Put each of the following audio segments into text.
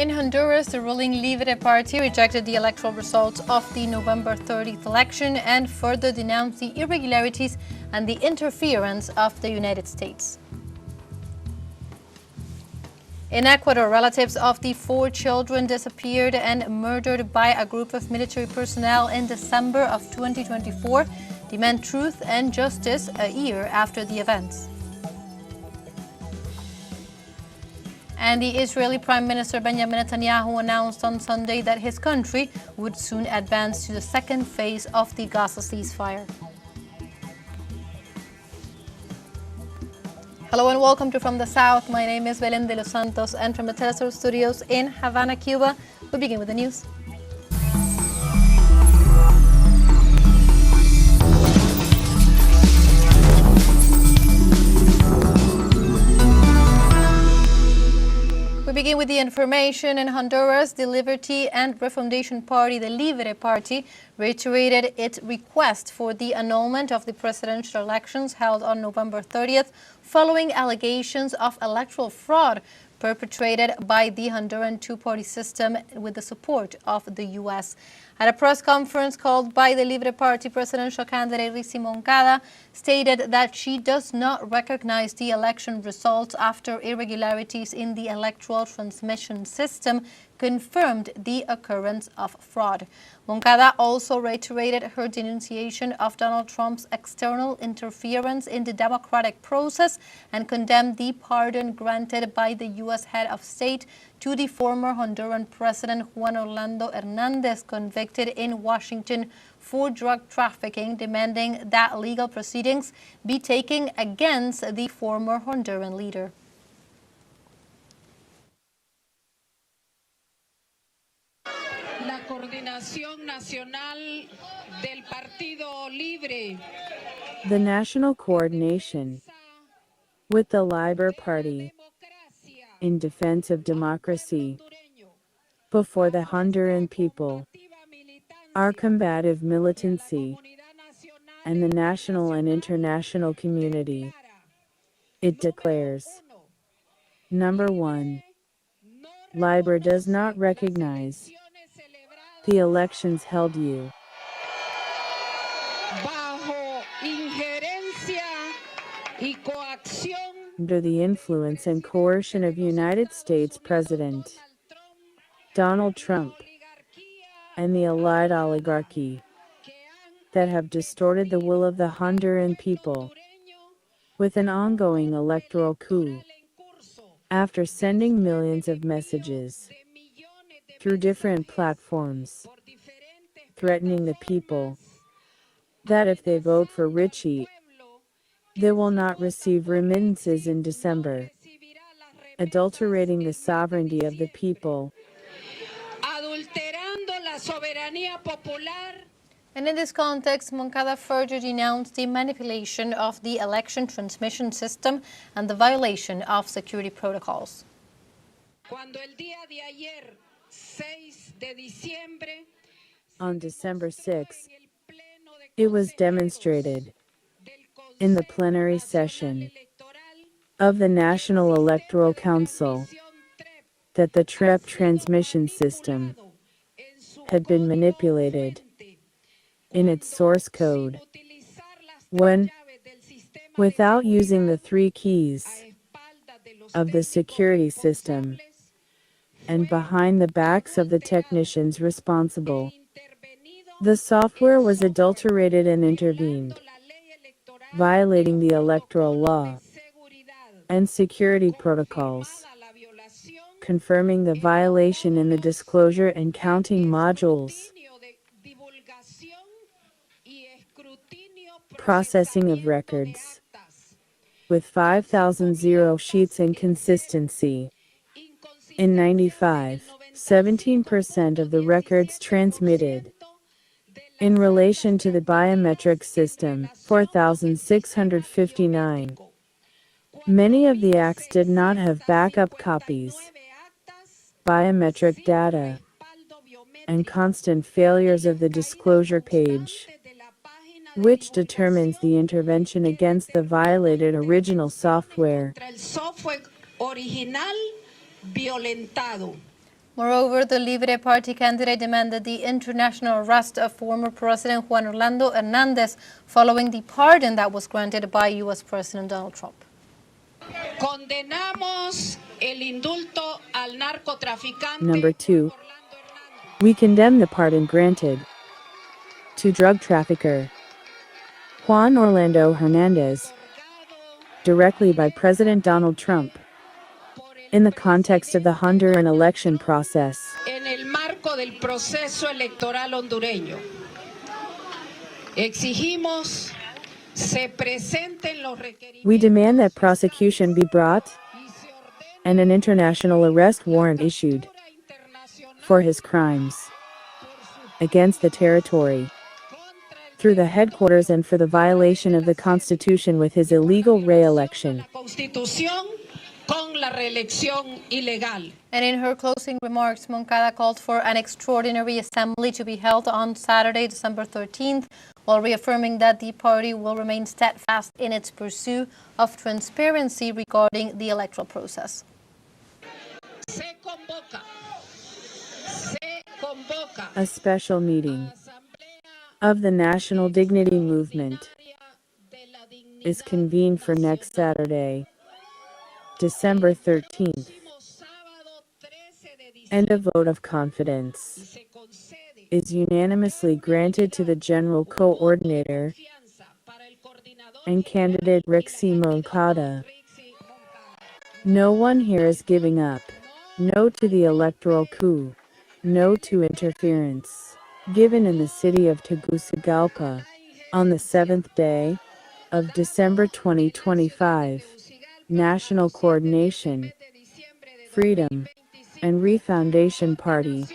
In Honduras, the ruling Libre Party rejected the electoral results of the November 30th election and further denounced the irregularities and the interference of the United States. In Ecuador, relatives of the 4 children disappeared and murdered by a group of military personnel in December of 2024 demand truth and justice a year after the events. And the Israeli Prime Minister Benjamin Netanyahu announced on Sunday that his country would soon advance to the second phase of the Gaza ceasefire. Hello and welcome to From the South. My name is Belén de los Santos, and from the teleSUR studios in Havana, Cuba, we begin with the news. We begin with the information. In Honduras, the Liberty and Reformation Party, the Libre Party, reiterated its request for the annulment of the presidential elections held on November 30th, following allegations of electoral fraud perpetrated by the Honduran two-party system with the support of the U.S. At a press conference called by the Libre Party presidential candidate Risi Moncada, stated that she does not recognize the election results after irregularities in the electoral transmission system confirmed the occurrence of fraud. Moncada also reiterated her denunciation of Donald Trump's external interference in the democratic process and condemned the pardon granted by the U.S. head of state to the former Honduran president Juan Orlando Hernández, convicted in Washington for drug trafficking, demanding that legal proceedings be taken against the former Honduran leader. La Coordinación Nacional del Partido Libre. The national coordination with the Libre Party in defense of democracy before the Honduran people, our combative militancy, and the national and international community. It declares: Number 1. Libre does not recognize the elections held Bajo injerencia y coacción under the influence and coercion of United States President Donald Trump and the allied oligarchy that have distorted the will of the Honduran people with an ongoing electoral coup, after sending millions of messages through different platforms, threatening the people that if they vote for Richie, they will not receive remittances in December, adulterating the sovereignty of the people. And in this context, Moncada further denounced the manipulation of the election transmission system and the violation of security protocols. On December 6, it was demonstrated in the plenary session of the National Electoral Council that the TREP transmission system had been manipulated in its source code when, without using the 3 keys of the security system and behind the backs of the technicians responsible, the software was adulterated and intervened, violating the electoral law and security protocols, confirming the violation in the disclosure and counting modules, processing of records, with 5,000 zero sheets and consistency. In 17% of the records transmitted. In relation to the biometric system, 4,659. Many of the acts did not have backup copies, biometric data, and constant failures of the disclosure page, which determines the intervention against the violated original software. Moreover, the Libre Party candidate demanded the international arrest of former President Juan Orlando Hernández following the pardon that was granted by U.S. President Donald Trump. Condenamos el indulto al narcotraficante. Number 2. We condemn the pardon granted to drug trafficker Juan Orlando Hernández directly by President Donald Trump in the context of the Honduran election process. En el marco del proceso electoral hondureño. Exigimos se presenten los requerimientos. We demand that prosecution be brought and an international arrest warrant issued for his crimes against the territory through the headquarters and for the violation of the Constitution with his illegal re-election. And in her closing remarks, Moncada called for an extraordinary assembly to be held on Saturday, December 13th, while reaffirming that the party will remain steadfast in its pursuit of transparency regarding the electoral process. A special meeting of the National Dignity Movement is convened for next Saturday, December 13th, and a vote of confidence is unanimously granted to the General Coordinator and candidate Rixi Moncada. No one here is giving up. No to the electoral coup. No to interference. Given in the city of Tegucigalpa on the 7th day of December 2025. National Coordination, Freedom, and Refoundation Party.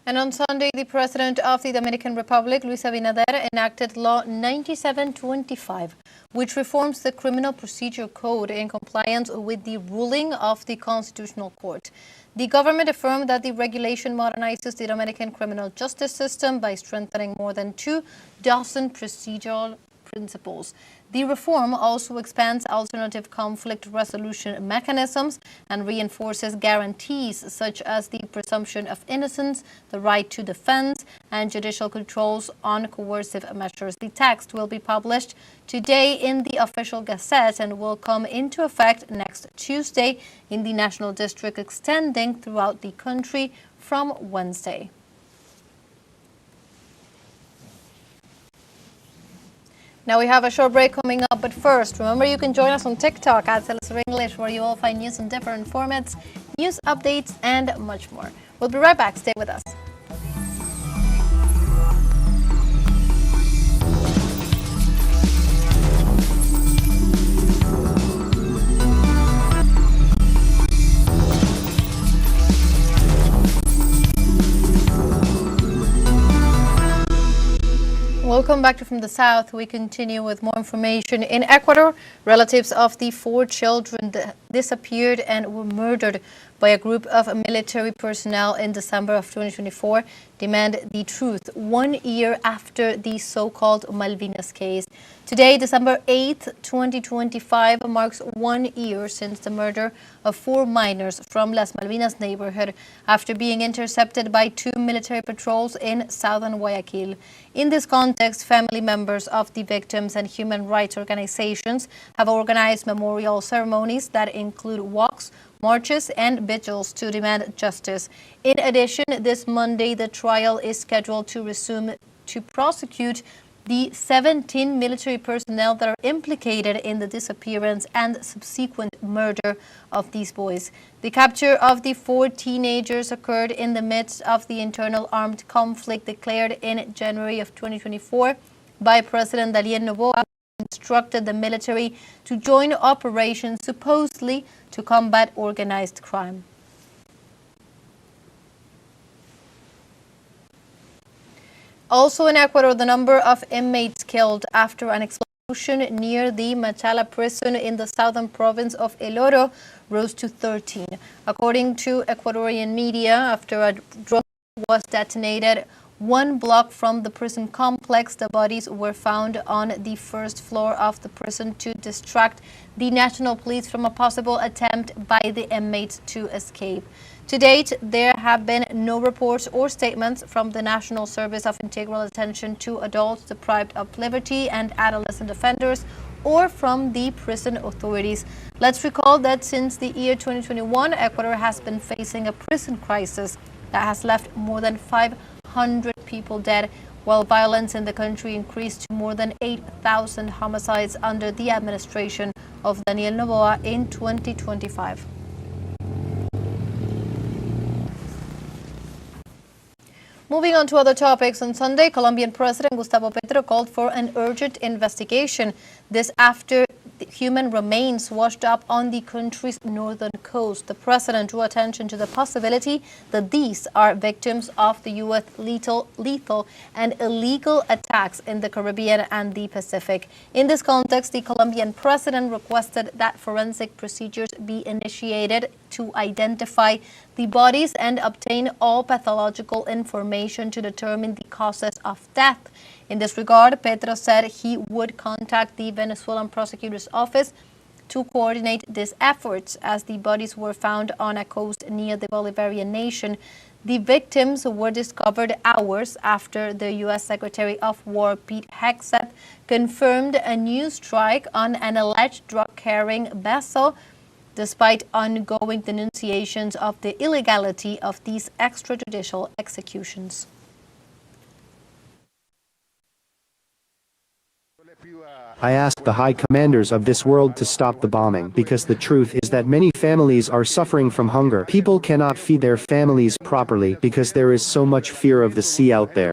And on Sunday, the President of the Dominican Republic, Luis Abinader, enacted Law 9725, which reforms the Criminal Procedure Code in compliance with the ruling of the Constitutional Court. The government affirmed that the regulation modernizes the Dominican criminal justice system by strengthening more than 24 procedural principles. The reform also expands alternative conflict resolution mechanisms and reinforces guarantees such as the presumption of innocence, the right to defense, and judicial controls on coercive measures. The text will be published today in the official Gazette and will come into effect next Tuesday in the National District, extending throughout the country from Wednesday. Now we have a short break coming up, but first, remember you can join us on TikTok at teleSUR English, where you will find news in different formats, news updates, and much more. We'll be right back. Stay with us. Welcome back to From the South. We continue with more information. In Ecuador, relatives of the 4 children that disappeared and were murdered by a group of military personnel in December of 2024 demand the truth 1 year after the so-called Malvinas case. Today, December 8th, 2025, marks 1 year since the murder of 4 minors from Las Malvinas neighborhood after being intercepted by 2 military patrols in southern Guayaquil. In this context, family members of the victims and human rights organizations have organized memorial ceremonies that include walks, marches, and vigils to demand justice. In addition, this Monday, the trial is scheduled to resume to prosecute the 17 military personnel that are implicated in the disappearance and subsequent murder of these boys. The capture of the 4 teenagers occurred in the midst of the internal armed conflict declared in January of 2024 by President Daniel Noboa, who instructed the military to join operations supposedly to combat organized crime. Also in Ecuador, the number of inmates killed after an explosion near the Machala prison in the southern province of El Oro rose to 13. According to Ecuadorian media, after a drone was detonated 1 block from the prison complex. The bodies were found on the first floor of the prison to distract the National Police from a possible attempt by the inmates to escape. To date, there have been no reports or statements from the National Service of Integral Attention to Adults Deprived of Liberty and Adolescent Offenders or from the prison authorities. Let's recall that since the year 2021, Ecuador has been facing a prison crisis that has left more than 500 people dead, while violence in the country increased to more than 8,000 homicides under the administration of Daniel Noboa in 2025. Moving on to other topics, on Sunday, Colombian President Gustavo Petro called for an urgent investigation. This after human remains washed up on the country's northern coast. The president drew attention to the possibility that these are victims of the U.S. lethal and illegal attacks in the Caribbean and the Pacific. In this context, the Colombian president requested that forensic procedures be initiated to identify the bodies and obtain all pathological information to determine the causes of death. In this regard, Petro said he would contact the Venezuelan prosecutor's office to coordinate these efforts, as the bodies were found on a coast near the Bolivarian nation. The victims were discovered hours after the U.S. Secretary of War Pete Hegseth confirmed a new strike on an alleged drug-carrying vessel, despite ongoing denunciations of the illegality of these extrajudicial executions. I ask the high commanders of this world to stop the bombing, because the truth is that many families are suffering from hunger. People cannot feed their families properly because there is so much fear of the sea out there.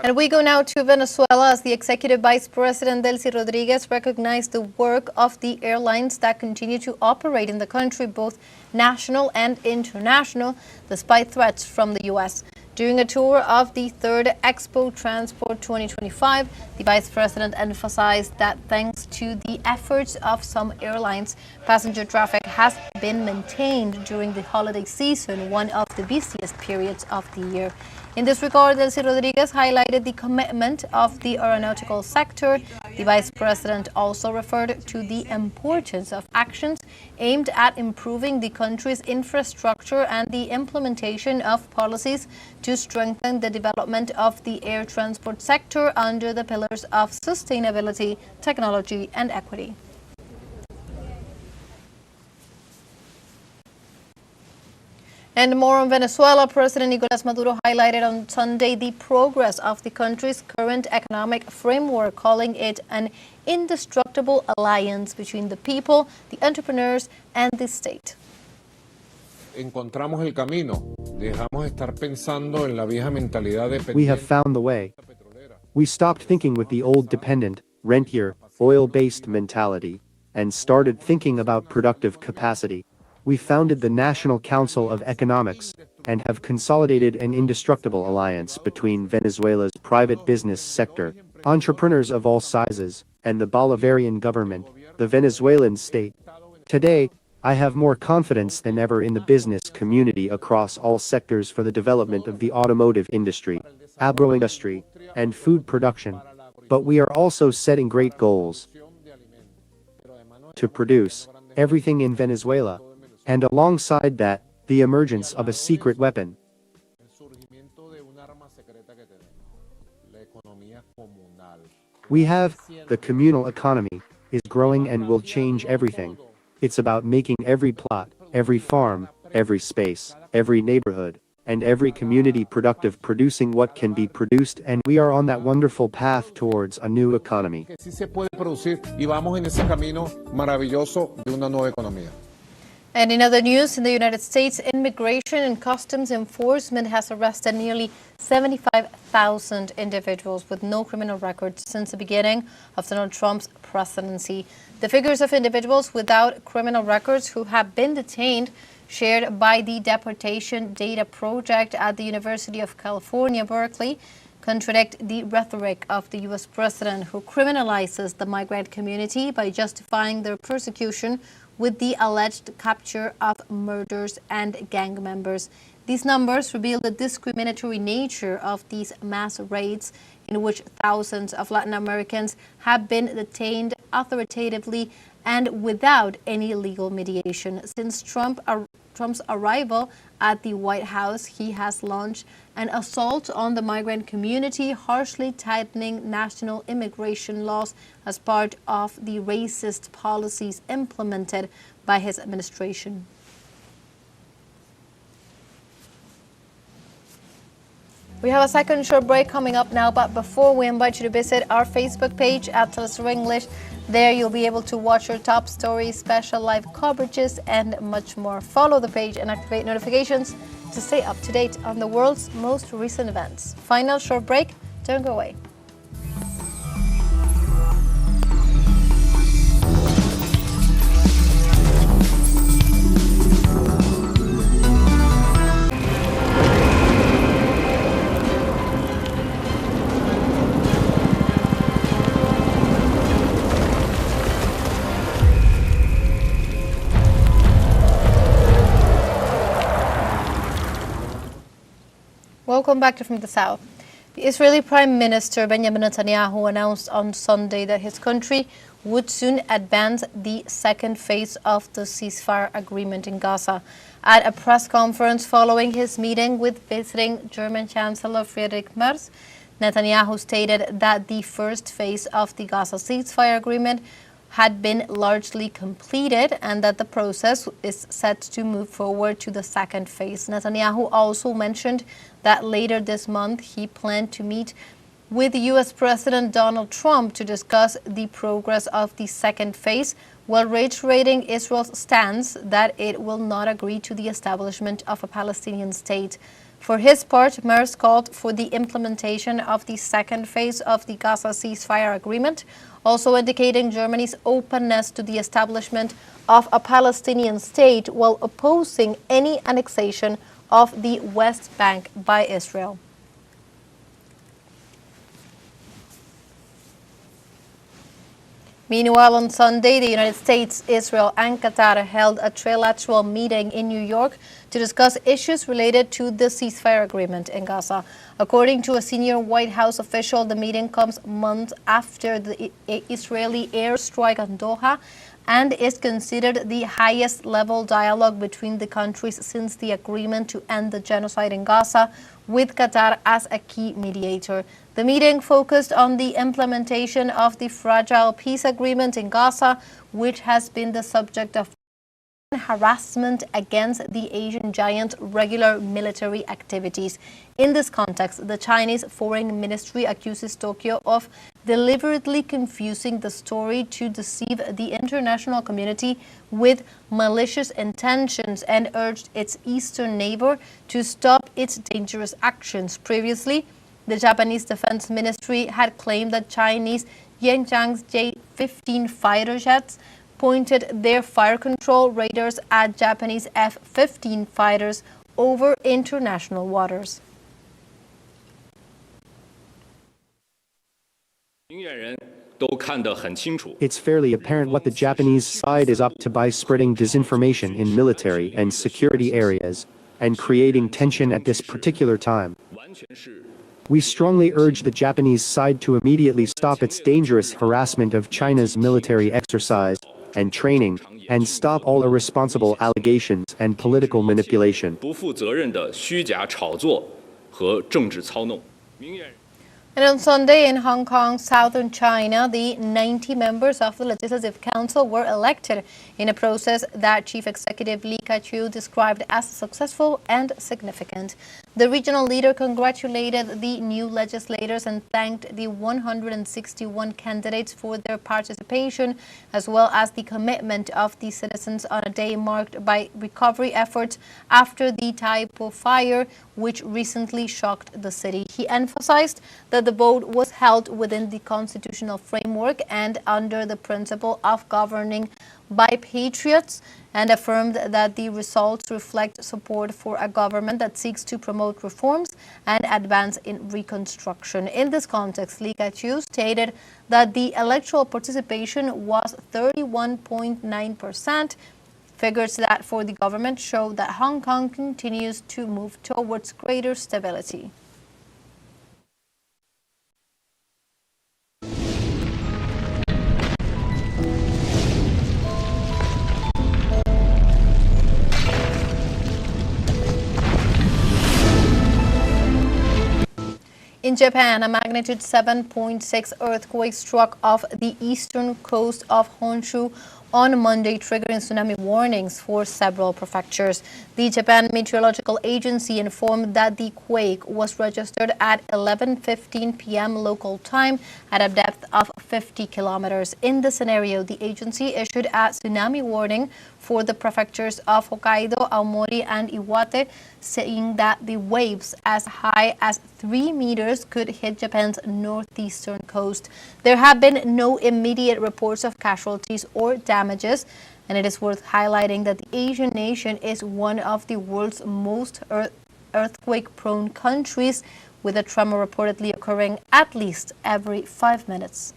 And we go now to Venezuela, as the Executive Vice President Delcy Rodriguez recognized the work of the airlines that continue to operate in the country, both national and international, despite threats from the U.S. During a tour of the third Expo Transport 2025, the Vice President emphasized that thanks to the efforts of some airlines, passenger traffic has been maintained during the holiday season, one of the busiest periods of the year. In this regard, Delcy Rodriguez highlighted the commitment of the aeronautical sector. The Vice President also referred to the importance of actions aimed at improving the country's infrastructure and the implementation of policies to strengthen the development of the air transport sector under the pillars of sustainability, technology, and equity. And more on Venezuela, President Nicolás Maduro highlighted on Sunday the progress of the country's current economic framework, calling it an indestructible alliance between the people, the entrepreneurs, and the state. Encontramos el camino. Dejamos de estar pensando en la vieja mentalidad de We have found the way. We stopped thinking with the old dependent, rentier, oil-based mentality, and started thinking about productive capacity. We founded the National Council of Economics and have consolidated an indestructible alliance between Venezuela's private business sector, entrepreneurs of all sizes, and the Bolivarian government, the Venezuelan state. Today, I have more confidence than ever in the business community across all sectors for the development of the automotive industry, agroindustry, and food production. But we are also setting great goals to produce everything in Venezuela, and alongside that, the emergence of a secret weapon. We have, the communal economy, is growing and will change everything. It's about making every plot, every farm, every space, every neighborhood, and every community productive, producing what can be produced, and we are on that wonderful path towards a new economy. Sí se puede producir y vamos en ese camino maravilloso de una nueva economía. And in other news, in the United States, Immigration and Customs Enforcement has arrested nearly 75,000 individuals with no criminal records since the beginning of Donald Trump's presidency. The figures of individuals without criminal records who have been detained, shared by the Deportation Data Project at the University of California, Berkeley, contradict the rhetoric of the U.S. president, who criminalizes the migrant community by justifying their persecution with the alleged capture of murderers and gang members. These numbers reveal the discriminatory nature of these mass raids, in which thousands of Latin Americans have been detained authoritatively and without any legal mediation. Since Trump's arrival at the White House, he has launched an assault on the migrant community, harshly tightening national immigration laws as part of the racist policies implemented by his administration. We have a second short break coming up now, but before we invite you to visit our Facebook page at teleSUR English. There you'll be able to watch our top stories, special live coverages, and much more. Follow the page and activate notifications to stay up to date on the world's most recent events. Final short break, don't go away. Welcome back to From the South. The Israeli Prime Minister Benjamin Netanyahu announced on Sunday that his country would soon advance the second phase of the ceasefire agreement in Gaza. At a press conference following his meeting with visiting German Chancellor Friedrich Merz, Netanyahu stated that the first phase of the Gaza ceasefire agreement had been largely completed and that the process is set to move forward to the second phase. Netanyahu also mentioned that later this month he planned to meet with U.S. President Donald Trump to discuss the progress of the second phase, while reiterating Israel's stance that it will not agree to the establishment of a Palestinian state. For his part, Merz called for the implementation of the second phase of the Gaza ceasefire agreement, also indicating Germany's openness to the establishment of a Palestinian state while opposing any annexation of the West Bank by Israel. Meanwhile, on Sunday, the United States, Israel, and Qatar held a trilateral meeting in New York to discuss issues related to the ceasefire agreement in Gaza. According to a senior White House official, the meeting comes months after the Israeli airstrike on Doha and is considered the highest level dialogue between the countries since the agreement to end the genocide in Gaza, with Qatar as a key mediator. The meeting focused on the implementation of the fragile peace agreement in Gaza, which has been the subject of harassment against the Asian giant's regular military activities. In this context, the Chinese Foreign Ministry accuses Tokyo of deliberately confusing the story to deceive the international community with malicious intentions and urged its eastern neighbor to stop its dangerous actions. Previously, the Japanese Defense Ministry had claimed that Chinese Yanjiang's J-15 fighter jets pointed their fire control radars at Japanese F-15 fighters over international waters. It's fairly apparent what the Japanese side is up to by spreading disinformation in military and security areas and creating tension at this particular time. We strongly urge the Japanese side to immediately stop its dangerous harassment of China's military exercise and training, and stop all irresponsible allegations and political manipulation. And on Sunday in Hong Kong, southern China, the 90 members of the Legislative Council were elected in a process that Chief Executive Li Ka-chiu described as successful and significant. The regional leader congratulated the new legislators and thanked the 161 candidates for their participation, as well as the commitment of the citizens on a day marked by recovery efforts after the Taipo fire, which recently shocked the city. He emphasized that the vote was held within the constitutional framework and under the principle of governing by patriots and affirmed that the results reflect support for a government that seeks to promote reforms and advance in reconstruction. In this context, Licachu stated that the electoral participation was 31.9%. Figures that for the government show that Hong Kong continues to move towards greater stability. In Japan, a magnitude 7.6 earthquake struck off the eastern coast of Honshu on Monday, triggering tsunami warnings for several prefectures. The Japan Meteorological Agency informed that the quake was registered at 11:15 p.m. local time at a depth of 50 kilometers. In the scenario, the agency issued a tsunami warning for the prefectures of Hokkaido, Aomori, and Iwate, saying that the waves as high as 3 meters could hit Japan's northeastern coast. There have been no immediate reports of casualties or damages, and it is worth highlighting that the Asian nation is one of the world's most earthquake-prone countries, with a tremor reportedly occurring at least every 5 minutes.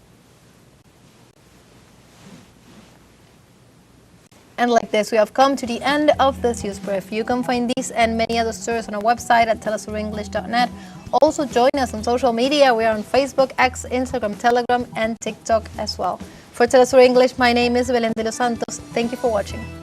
And like this, we have come to the end of this news brief. You can find these and many other stories on our website at telesurenglish.net. Also join us on social media. We are on Facebook, X, Instagram, Telegram, and TikTok as well. For Telesur English, my name is Belén de los Santos. Thank you for watching.